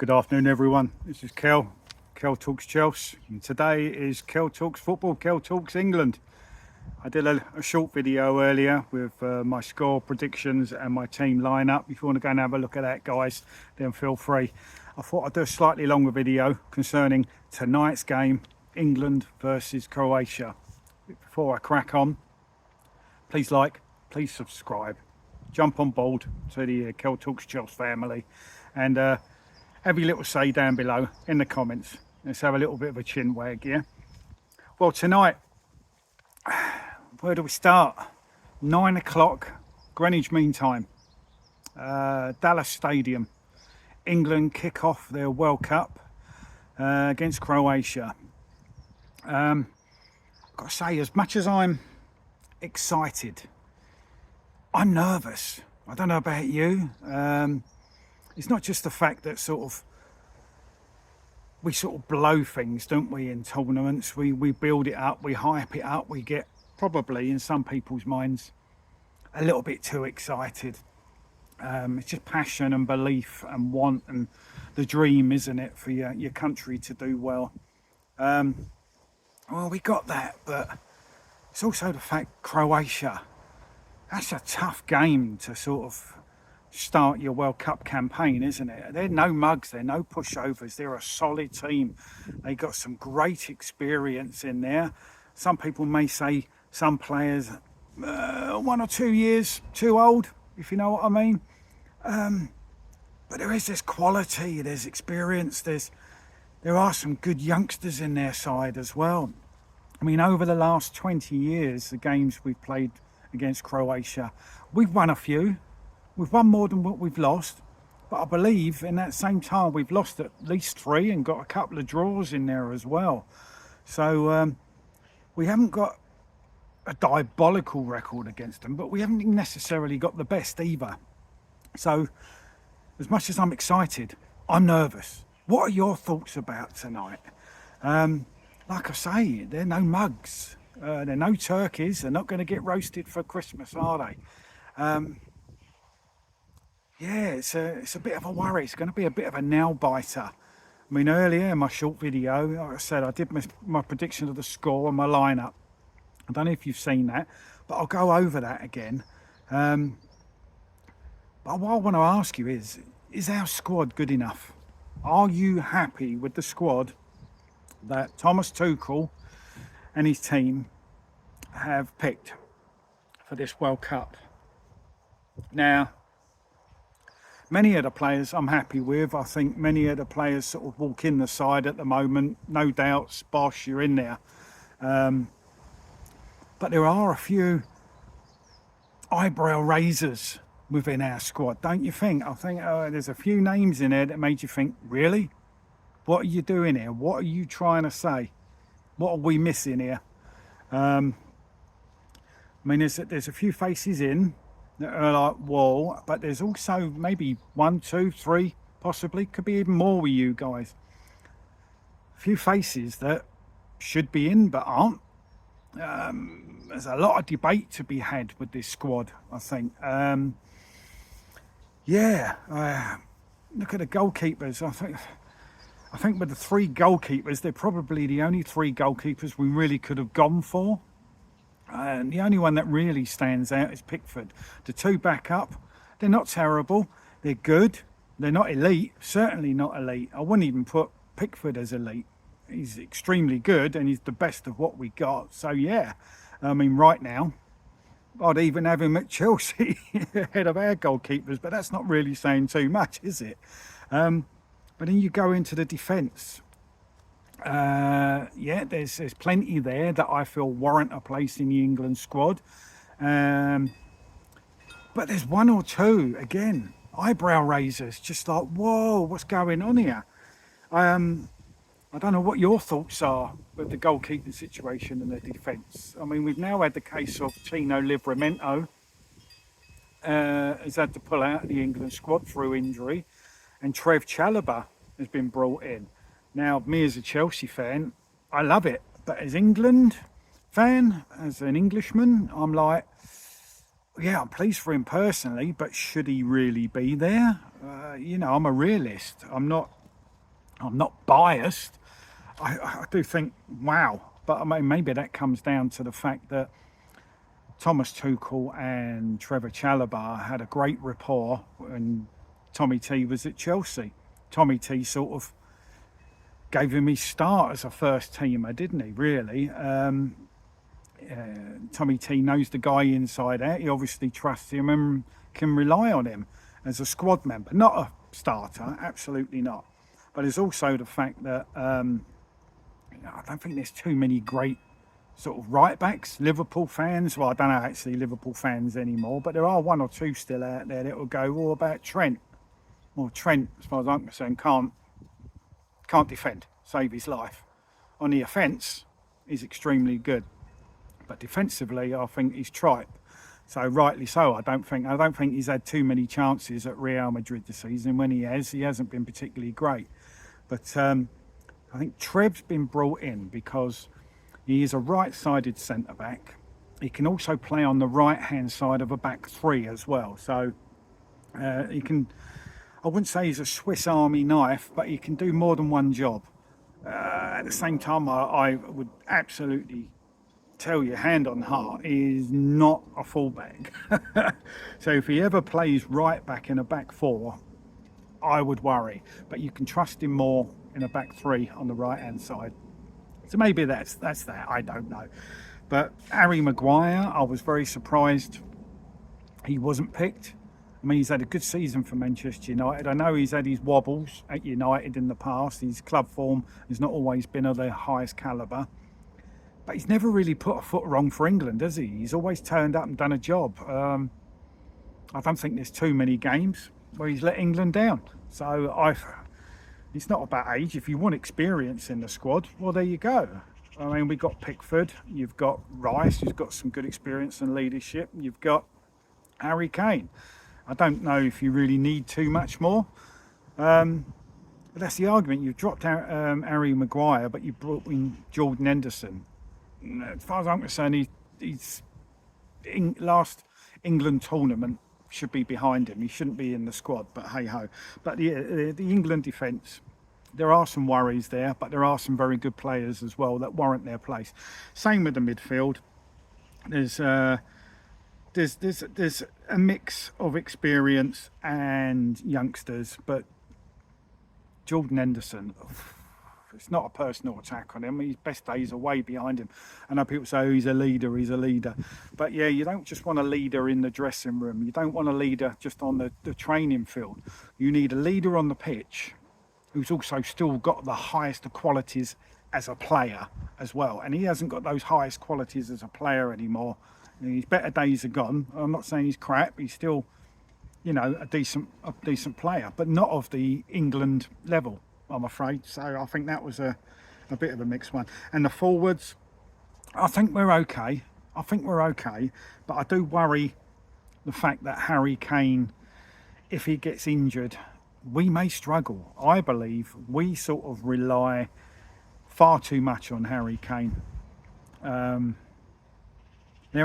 Good afternoon, everyone. This is Kel Talks Chelsea, and today is Kel Talks Football, Kel Talks England. I did a short video earlier with my score predictions and my team lineup. If you want to go and have a look at that, guys, then feel free. I thought I'd do a slightly longer video concerning tonight's game, England versus Croatia. Before I crack on, please like, please subscribe, jump on board to the Kel Talks Chelsea family, and have your little say down below in the comments. Let's have a little bit of a chin wag, yeah? Well, tonight, where do we start? 9 o'clock, Greenwich Mean Time, Dallas Stadium. England kick off their World Cup against Croatia. I've got to say, as much as I'm excited, I'm nervous. I don't know about you. It's not just the fact that we blow things, don't we, in tournaments. We build it up, we hype it up, we get probably in some people's minds a little bit too excited. It's just passion and belief and want and the dream, isn't it, for your country to do well. Well, we got that, but it's also the fact Croatia, that's a tough game to start your World Cup campaign, isn't it? They're no mugs, they're no pushovers, they're a solid team. They got some great experience in there. Some people may say some players 1 or 2 years too old, if you know what I mean. But there is this quality, there's experience, there are some good youngsters in their side as well. I mean, over the last 20 years, the games we've played against Croatia, we've won a few. We've won more than what we've lost, but I believe in that same time we've lost at least 3 and got a couple of draws in there as well. So we haven't got a diabolical record against them, but we haven't necessarily got the best either. So as much as I'm excited, I'm nervous. What are your thoughts about tonight? Like I say, they're no mugs. They're no turkeys. They're not going to get roasted for Christmas, are they? Yeah, it's a bit of a worry. It's going to be a bit of a nail biter. I mean, earlier in my short video, like I said, I did my prediction of the score and my lineup. I don't know if you've seen that, but I'll go over that again. But what I want to ask you is our squad good enough? Are you happy with the squad that Thomas Tuchel and his team have picked for this World Cup? Now, many of the players I'm happy with. I think many of the players walk in the side at the moment. No doubt, Bosch, you're in there. But there are a few eyebrow raisers within our squad, don't you think? I think there's a few names in there that made you think, really? What are you doing here? What are you trying to say? What are we missing here? I mean, there's a few faces in that are like, whoa, but there's also maybe 1, 2, 3, possibly, could be even more with you guys. A few faces that should be in but aren't. There's a lot of debate to be had with this squad, I think. Look at the goalkeepers. I think with the 3 goalkeepers, they're probably the only 3 goalkeepers we really could have gone for. And the only one that really stands out is Pickford. The 2 back up, they're not terrible. They're good. They're not elite. Certainly not elite. I wouldn't even put Pickford as elite. He's extremely good and he's the best of what we got. So yeah, I mean, right now, I'd even have him at Chelsea ahead of our goalkeepers, but that's not really saying too much, is it? But then you go into the defence. There's plenty there that I feel warrant a place in the England squad. But there's 1 or 2, again, eyebrow raisers, just like, whoa, what's going on here? I don't know what your thoughts are with the goalkeeping situation and the defence. I mean, we've now had the case of Tino Livramento has had to pull out of the England squad through injury, and Trev Chalobah has been brought in. Now, me as a Chelsea fan, I love it, but as England fan, as an Englishman, I'm like, yeah, I'm pleased for him personally, but should he really be there? I'm a realist. I'm not I'm not biased. I do think, wow. But I mean, maybe that comes down to the fact that Thomas Tuchel and Trevor Chalobah had a great rapport when Tommy T was at Chelsea. Tommy T sort of gave him his start as a first teamer, didn't he, really? Tommy T knows the guy inside out. He obviously trusts him and can rely on him as a squad member. Not a starter, absolutely not. But there's also the fact that I don't think there's too many great sort of right backs, Liverpool fans. Well, I don't know actually Liverpool fans anymore, but there are one or two still out there that will go, "Oh, about Trent." Well, Trent, as far as I'm concerned, can't defend, save his life. On the offence, he's extremely good, but defensively, I think he's tripe. So rightly so. I don't think he's had too many chances at Real Madrid this season. When he hasn't been particularly great. But I think Trev's been brought in because he is a right-sided centre-back. He can also play on the right-hand side of a back three as well. So he can, I wouldn't say he's a Swiss Army knife, but he can do more than one job. At the same time, I would absolutely tell you, hand on heart, he is not a fullback. So if he ever plays right back in a back four, I would worry. But you can trust him more in a back three on the right-hand side. So maybe that's that. I don't know. But Harry Maguire, I was very surprised he wasn't picked. I mean, he's had a good season for Manchester United. I know he's had his wobbles at United in the past. His club form has not always been of the highest calibre. But he's never really put a foot wrong for England, has he? He's always turned up and done a job. I don't think there's too many games where he's let England down. So it's not about age. If you want experience in the squad, well, there you go. I mean, we've got Pickford. You've got Rice, who's got some good experience and leadership. You've got Harry Kane. I don't know if you really need too much more. But that's the argument. You've dropped out Harry Maguire, but you brought in Jordan Henderson. As far as I'm concerned, he's last England tournament should be behind him. He shouldn't be in the squad, but hey ho. But the England defence, there are some worries there, but there are some very good players as well that warrant their place. Same with the midfield. There's a mix of experience and youngsters, but Jordan Henderson, it's not a personal attack on him. His best days are way behind him. I know people say, oh, he's a leader. But yeah, you don't just want a leader in the dressing room. You don't want a leader just on the training field. You need a leader on the pitch who's also still got the highest qualities as a player as well. And he hasn't got those highest qualities as a player anymore. His better days are gone. I'm not saying he's crap. He's still, a decent player, but not of the England level, I'm afraid. So I think that was a bit of a mixed one. And the forwards, I think we're okay. But I do worry the fact that Harry Kane, if he gets injured, we may struggle. I believe we sort of rely far too much on Harry Kane. There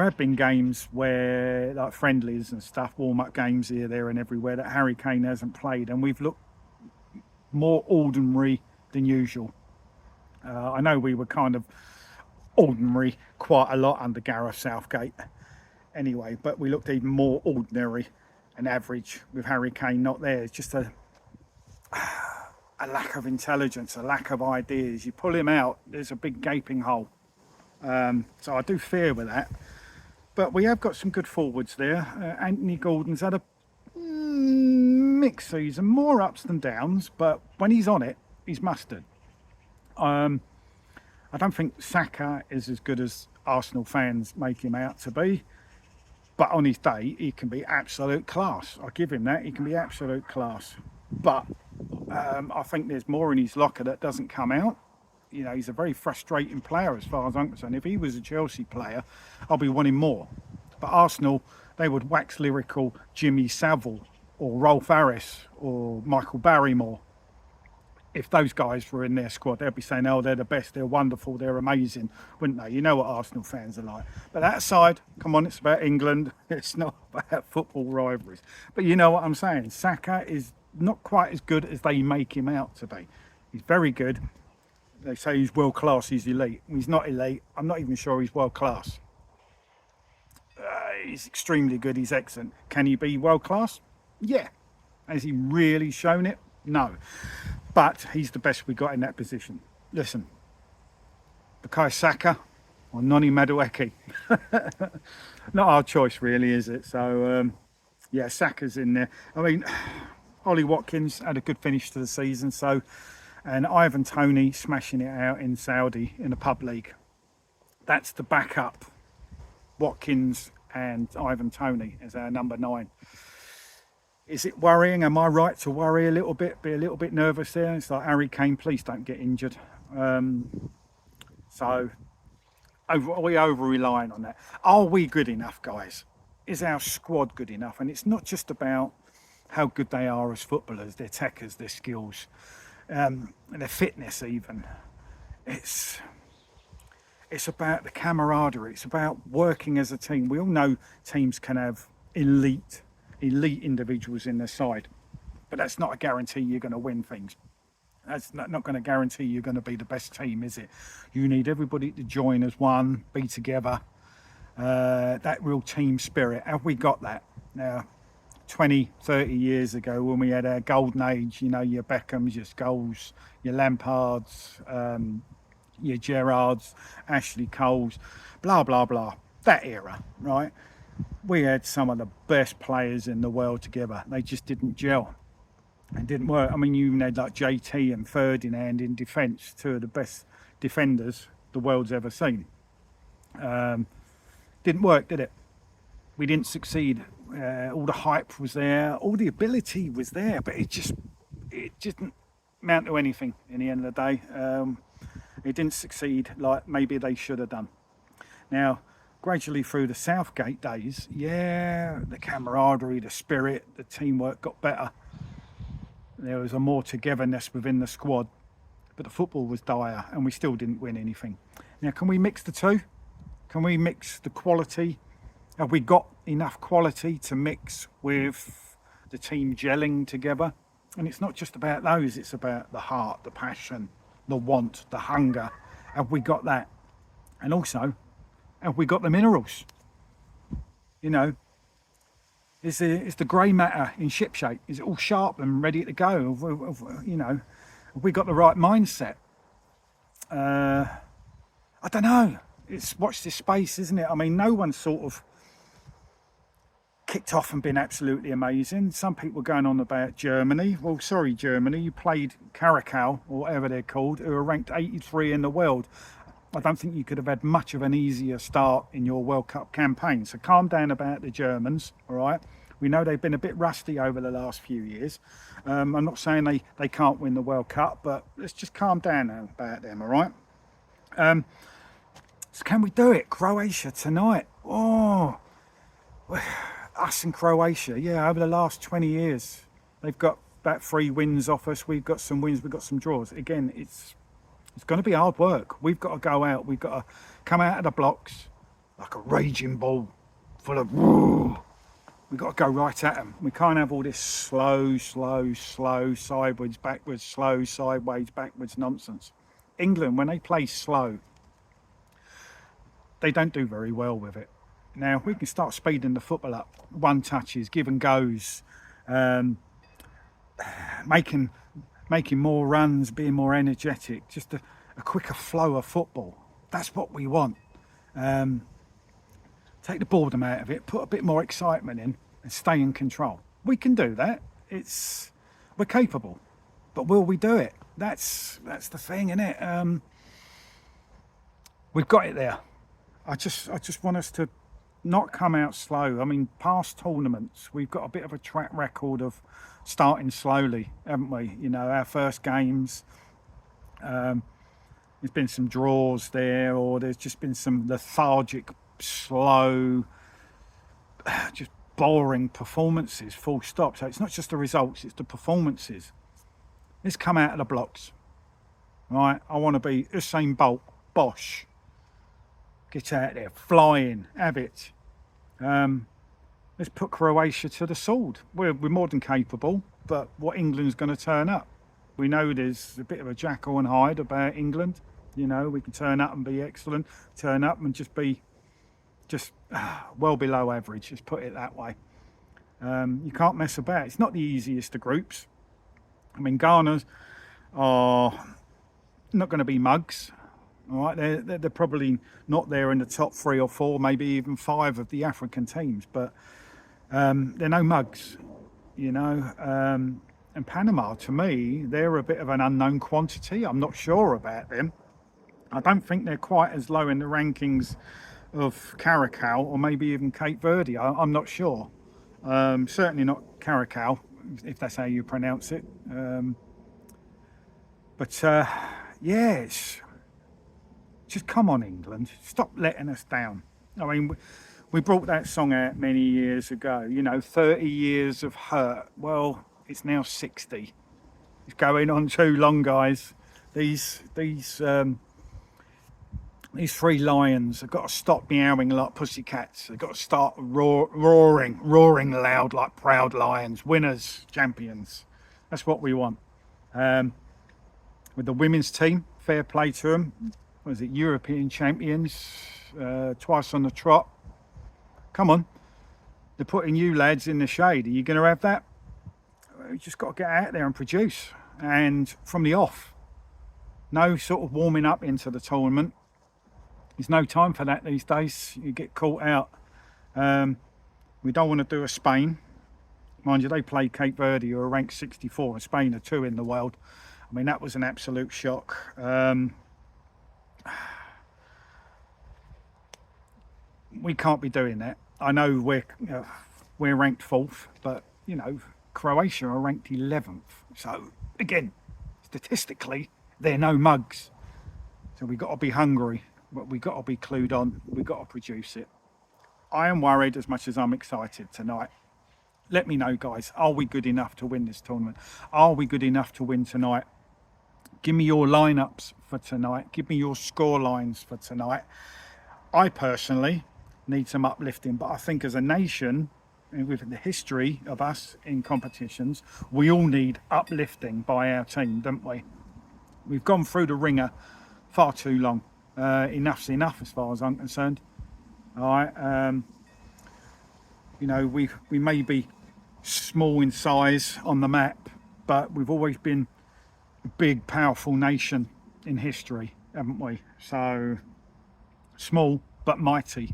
have been games where, like friendlies and stuff, warm-up games here, there and everywhere, that Harry Kane hasn't played, and we've looked more ordinary than usual. I know we were kind of ordinary quite a lot under Gareth Southgate anyway, but we looked even more ordinary and average with Harry Kane not there. It's just a lack of intelligence, a lack of ideas. You pull him out, there's a big gaping hole. So I do fear with that. But we have got some good forwards there. Anthony Gordon's had a mixed season, more ups than downs, but when he's on it, he's mustard. I don't think Saka is as good as Arsenal fans make him out to be, but on his day, he can be absolute class. I give him that. He can be absolute class. But I think there's more in his locker that doesn't come out. He's a very frustrating player as far as I'm concerned. If he was a Chelsea player, I'll be wanting more. But Arsenal, they would wax lyrical Jimmy Savile or Rolf Harris or Michael Barrymore. If those guys were in their squad, they'd be saying, oh, they're the best, they're wonderful, they're amazing, wouldn't they? You know what Arsenal fans are like. But that side, come on, it's about England. It's not about football rivalries. But you know what I'm saying? Saka is not quite as good as they make him out to be. He's very good. They say he's world class, he's elite. He's not elite. I'm not even sure he's world class. He's extremely good, he's excellent. Can he be world class? Yeah. Has he really shown it? No. But he's the best we got in that position. Listen, Bukayo Saka or Noni Madueke. Not our choice really, is it? So yeah, Saka's in there. I mean, Ollie Watkins had a good finish to the season, so, and Ivan Toney smashing it out in Saudi in the pub league. That's the backup. Watkins and Ivan Toney as our number 9. Is it worrying? Am I right to worry a little bit, be a little bit nervous there? It's like, Harry Kane, please don't get injured. So are we over relying on that? Are we good enough, guys? Is our squad good enough? And it's not just about how good they are as footballers, their techers, their skills, and their fitness even. It's about the camaraderie. It's about working as a team. We all know teams can have elite individuals in their side, but that's not a guarantee you're going to win things. That's not going to guarantee you're going to be the best team, is it? You need everybody to join as one, be together. That real team spirit. Have we got that? Now, 20, 30 years ago when we had our golden age, you know, your Beckhams, your Scholes, your Lampards, your Gerrards, Ashley Coles, blah, blah, blah. That era, right? We had some of the best players in the world together. They just didn't gel. It didn't work. I mean, you even had like JT and Ferdinand in defence, 2 of the best defenders the world's ever seen. Didn't work, did it? We didn't succeed. All the hype was there, all the ability was there, but it didn't amount to anything in the end of the day. It didn't succeed like maybe they should have done. Now, gradually through the Southgate days, yeah, the camaraderie, the spirit, the teamwork got better. There was a more togetherness within the squad, but the football was dire and we still didn't win anything. Now, can we mix the two? Can we mix the quality? Have we got enough quality to mix with the team gelling together? And it's not just about those, it's about the heart, the passion, the want, the hunger. Have we got that? And also, have we got the minerals? You know, is the grey matter in ship shape? Is it all sharp and ready to go? You know, have we got the right mindset? I don't know. It's watch this space, isn't it? I mean, no one's sort of kicked off and been absolutely amazing. Some people are going on about Germany. Well, sorry, Germany, you played Karakau, or whatever they're called, who are ranked 83 in the world. I don't think you could have had much of an easier start in your World Cup campaign. So calm down about the Germans, all right? We know they've been a bit rusty over the last few years. I'm not saying they can't win the World Cup, but let's just calm down about them, all right? So can we do it? Croatia tonight. Oh, us and Croatia, yeah, over the last 20 years, they've got about 3 wins off us. We've got some wins, we've got some draws. Again, it's going to be hard work. We've got to go out. We've got to come out of the blocks like a raging bull full of woo. We've got to go right at them. We can't have all this slow, sideways, backwards, slow, sideways, backwards nonsense. England, when they play slow, they don't do very well with it. Now, we can start speeding the football up. One touches, give and goes, making more runs, being more energetic, just a quicker flow of football. That's what we want. Take the boredom out of it, put a bit more excitement in, and stay in control. We can do that. We're capable, but will we do it? That's the thing, isn't it? We've got it there. I just want us to not come out slow. I mean, past tournaments, we've got a bit of a track record of starting slowly, haven't we? You know, our first games, there's been some draws there, or there's just been some lethargic, slow, just boring performances, full stop. So it's not just the results, it's the performances. Let's come out of the blocks, right? I want to be Usain Bolt, Bosch. Get out there, flying, have it. Let's put Croatia to the sword. We're more than capable, but what England's going to turn up? We know there's a bit of a Jekyll and Hyde about England. You know, we can turn up and be excellent, turn up and just be well below average, just put it that way. You can't mess about. It's not the easiest of groups. I mean, Ghana are not going to be mugs. All right, they're probably not there in the top 3 or 4, maybe even 5 of the African teams, but they're no mugs, you know. And Panama, to me, they're a bit of an unknown quantity. I'm not sure about them. I don't think they're quite as low in the rankings of Caracas or maybe even Cape Verde. I'm not sure. Certainly not Caracas, if that's how you pronounce it. But yes, just come on, England. Stop letting us down. I mean, we brought that song out many years ago, you know, 30 years of hurt. Well, it's now 60. It's going on too long, guys. These 3 lions have got to stop meowing like pussycats. They've got to start roaring loud like proud lions. Winners, champions. That's what we want. With the women's team, fair play to them. Was it European champions, twice on the trot? Come on, they're putting you lads in the shade. Are you going to have that? You just got to get out there and produce. And from the off, no sort of warming up into the tournament. There's no time for that these days. You get caught out. We don't want to do a Spain. Mind you, they played Cape Verde, who are ranked 64, and Spain are 2 in the world. I mean, that was an absolute shock. We can't be doing that. I know we're ranked 4th, but you know, Croatia are ranked 11th. So again, statistically, they're no mugs. So we've got to be hungry, but we've got to be clued on. We've got to produce it. I am worried as much as I'm excited tonight. Let me know, guys. Are we good enough to win this tournament? Are we good enough to win tonight? Give me your lineups for tonight. Give me your score lines for tonight. I personally need some uplifting, but I think as a nation, with the history of us in competitions, we all need uplifting by our team, don't we? We've gone through the ringer far too long. Enough's enough as far as I'm concerned. All right. You know, we may be small in size on the map, but we've always been a big, powerful nation in history, haven't we? So small but mighty.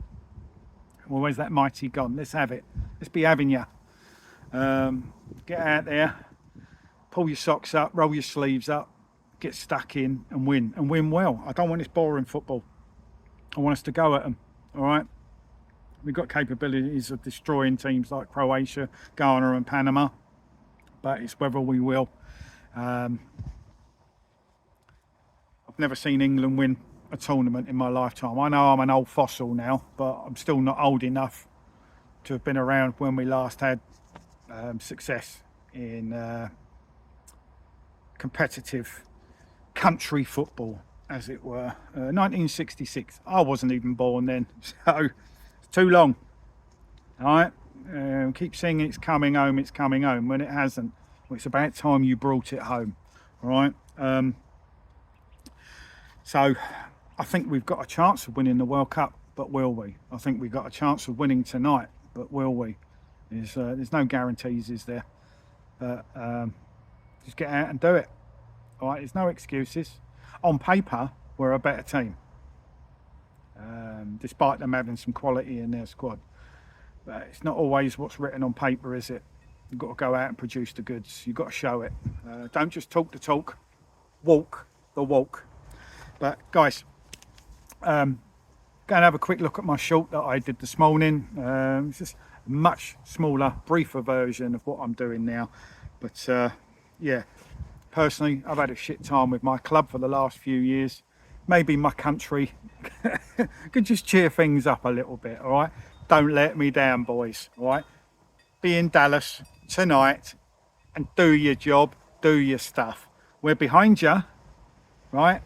Well, where's that mighty gone? Let's have it. Let's be having ya. Get out there, pull your socks up, roll your sleeves up, get stuck in and win well. I don't want this boring football. I want us to go at them. All right. We've got capabilities of destroying teams like Croatia, Ghana and Panama, but it's whether we will. I've never seen England win a tournament in my lifetime. I know I'm an old fossil now, but I'm still not old enough to have been around when we last had success in competitive country football, as it were. 1966. I wasn't even born then, so it's too long. All right. Keep saying it's coming home, when it hasn't. Well, it's about time you brought it home. All right. So I think we've got a chance of winning the World Cup, but will we? I think we've got a chance of winning tonight, but will we? There's no guarantees, is there? But just get out and do it. All right, there's no excuses. On paper, we're a better team, despite them having some quality in their squad. But it's not always what's written on paper, is it? You've got to go out and produce the goods. You've got to show it. Don't just talk the talk, walk the walk. But guys, go and have a quick look at my short that I did this morning. It's just a much smaller, briefer version of what I'm doing now. But yeah, personally, I've had a shit time with my club for the last few years. Maybe my country could just cheer things up a little bit, all right? Don't let me down, boys, all right? Be in Dallas tonight and do your job, do your stuff. We're behind you, right?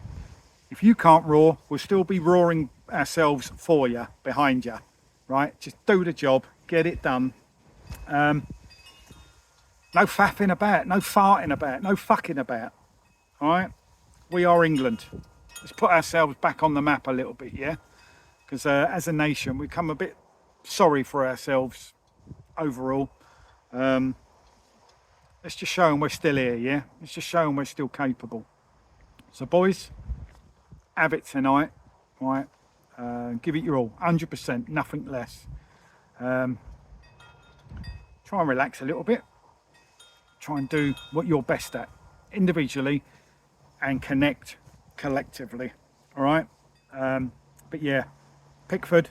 If you can't roar, we'll still be roaring ourselves for you, behind you, right? Just do the job, get it done. No faffing about, no farting about, no fucking about, All right, we are England. Let's put ourselves back on the map a little bit, yeah? Because as a nation, we've come a bit sorry for ourselves overall. Let's just show them we're still here, yeah? Let's just show them we're still capable. So, boys, have it tonight, right? Give it your all, 100%, nothing less. Try and relax a little bit. Try and do what you're best at, individually, and connect collectively, all right? But yeah, Pickford,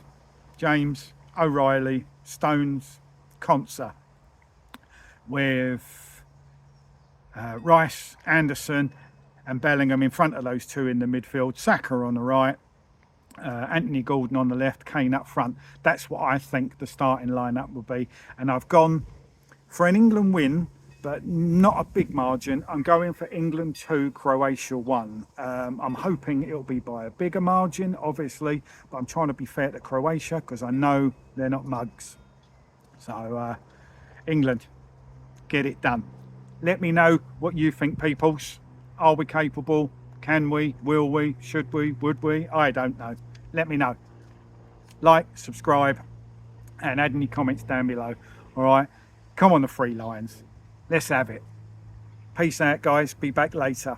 James, O'Reilly, Stones, Konsa, with Rice, Anderson and Bellingham in front of those two in the midfield, Saka on the right, Anthony Gordon on the left, Kane up front. That's what I think the starting lineup will be. And I've gone for an England win, but not a big margin. I'm going for England 2, Croatia 1. I'm hoping it'll be by a bigger margin, obviously, but I'm trying to be fair to Croatia because I know they're not mugs. So, England, get it done. Let me know what you think, peoples. Are we capable? Can we? Will we? Should we? Would we? I don't know. Let me know. Like, subscribe, and add any comments down below. All right? Come on, the Free Lions. Let's have it. Peace out, guys. Be back later.